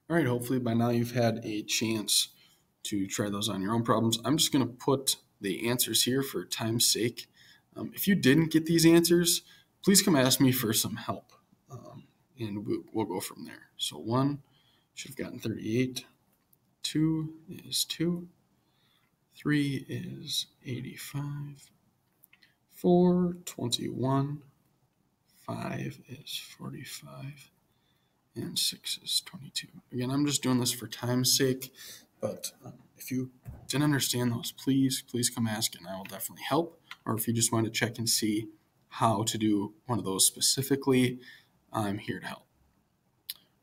All right, hopefully by now you've had a chance to try those on your own problems. I'm just going to put the answers here for time's sake. If you didn't get these answers, please come ask me for some help, and we'll go from there. So 1 should have gotten 38. 2 is 2. 3 is 85. 4, 21. 5 is 45. And 6 is 22. Again, I'm just doing this for time's sake, but if you didn't understand those, please come ask and I will definitely help. Or if you just want to check and see how to do one of those specifically, I'm here to help.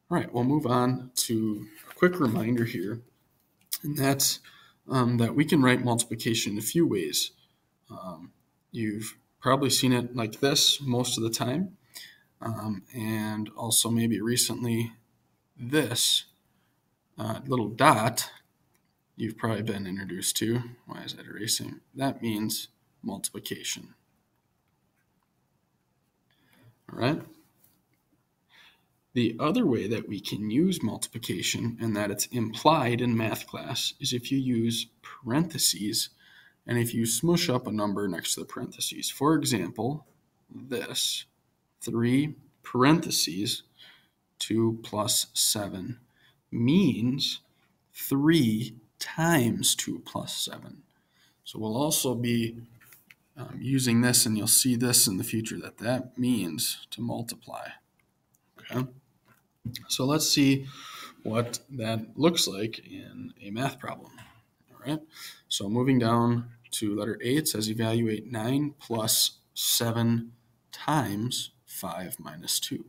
All right, we'll move on to a quick reminder here, and that's that we can write multiplication in a few ways. You've probably seen it like this most of the time. And also maybe recently this little dot you've probably been introduced to. Why is that erasing? That means multiplication. All right. The other way that we can use multiplication and that it's implied in math class is if you use parentheses and if you smush up a number next to the parentheses. For example, this 3 parentheses 2 plus 7 means 3 times 2 plus 7. So we'll also be using this, and you'll see this in the future, that means to multiply. Okay, so let's see what that looks like in a math problem. All right, so moving down to letter A, it says evaluate 9 plus 7 times 5 minus 2.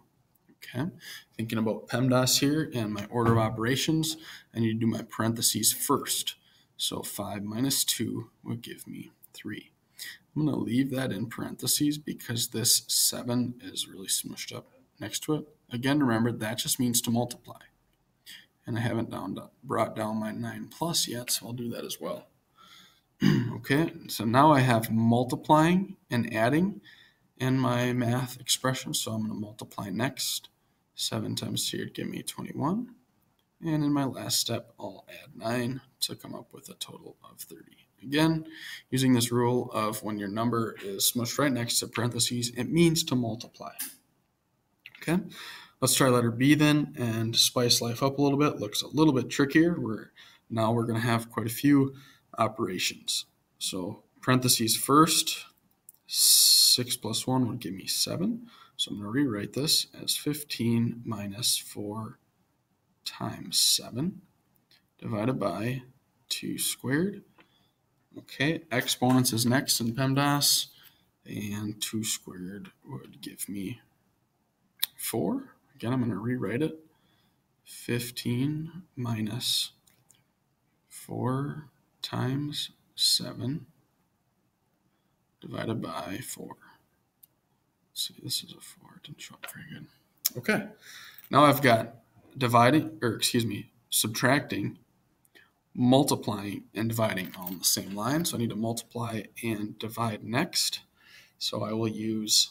Okay, thinking about PEMDAS here and my order of operations, I need to do my parentheses first. So 5 minus 2 would give me 3. I'm going to leave that in parentheses because this 7 is really smushed up next to it. Again, remember, that just means to multiply. And I haven't brought down my 9 plus yet, so I'll do that as well. Okay, so now I have multiplying and adding in my math expression, so I'm going to multiply next. 7 times 2 would give me 21. And in my last step, I'll add 9 to come up with a total of 30. Again, using this rule of when your number is smushed right next to parentheses, it means to multiply. Okay, let's try letter B then and spice life up a little bit. Looks a little bit trickier. Now we're going to have quite a few operations. So parentheses first, 6 plus 1 would give me 7. So I'm going to rewrite this as 15 minus 4 times 7 divided by 2 squared. Okay, exponents is next in PEMDAS, and 2 squared would give me 4. Again, I'm going to rewrite it. 15 minus 4 times 7 divided by 4. Let's see, this is a 4. It didn't show up very good. Okay, now I've got subtracting, multiplying, and dividing all in the same line. So I need to multiply and divide next. So I will use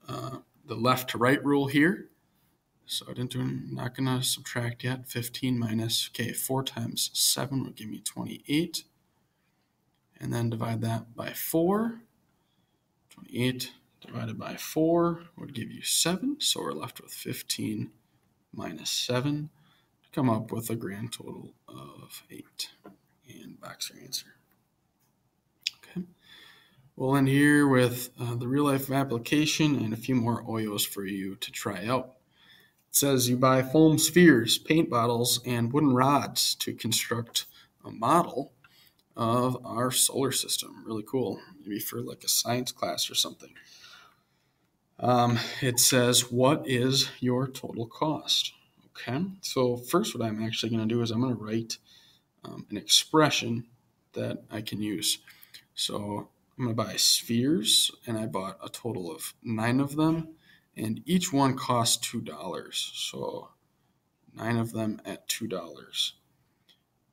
the left to right rule here. So I'm not going to subtract yet. 15 minus, 4 times 7 would give me 28. And then divide that by 4. 28 divided by 4 would give you 7. So we're left with 15 minus 7 to come up with a grand total of 8. And box your answer. Okay. We'll end here with the real life application and a few more Oyos for you to try out. It says you buy foam spheres, paint bottles, and wooden rods to construct a model of our solar system. Really cool. Maybe for like a science class or something. It says, what is your total cost? Okay, so first what I'm actually going to do is I'm going to write an expression that I can use. So I'm going to buy spheres, and I bought a total of 9 of them, and each one costs $2. So 9 of them at $2.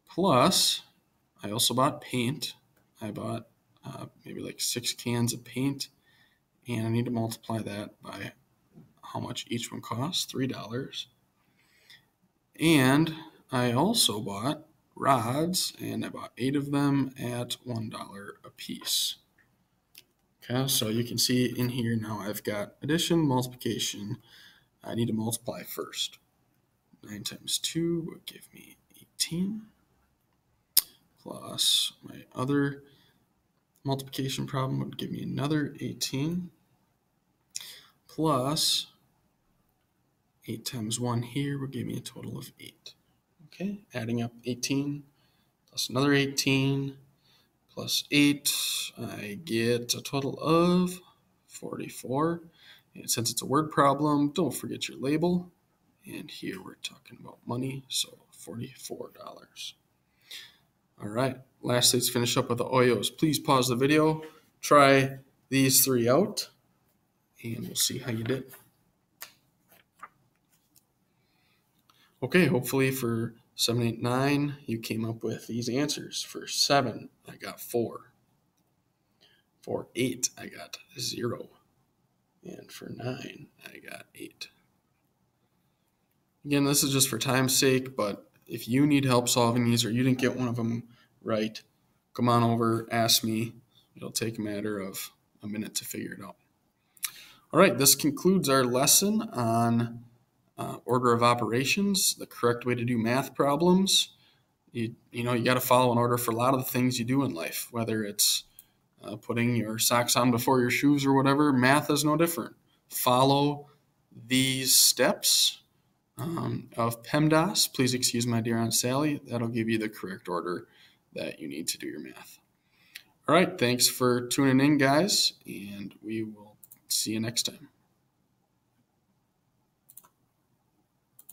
Plus, I also bought paint. I bought maybe like 6 cans of paint, and I need to multiply that by how much each one costs, $3. And I also bought rods, and I bought 8 of them at $1 a piece. Okay, so you can see in here now I've got addition, multiplication. I need to multiply first. 9 times 2 would give me 18, plus my other multiplication problem would give me another 18, plus 8 times 1 here would give me a total of 8. Okay, adding up 18 plus another 18 plus 8, I get a total of 44. And since it's a word problem, don't forget your label. And here we're talking about money, so $44. All right, lastly, let's finish up with the Oyos. Please pause the video, try these 3 out, and we'll see how you did. Okay, hopefully for 7, 8, 9, you came up with these answers. For 7, I got 4. For 8, I got 0. And for 9, I got 8. Again, this is just for time's sake, but if you need help solving these or you didn't get one of them right, come on over, ask me. It'll take a matter of a minute to figure it out. All right, this concludes our lesson on order of operations, the correct way to do math problems. You got to follow an order for a lot of the things you do in life, whether it's putting your socks on before your shoes or whatever. Math is no different. Follow these steps of PEMDAS. Please excuse my dear Aunt Sally. That'll give you the correct order that you need to do your math. All right, thanks for tuning in, guys, and we will see you next time.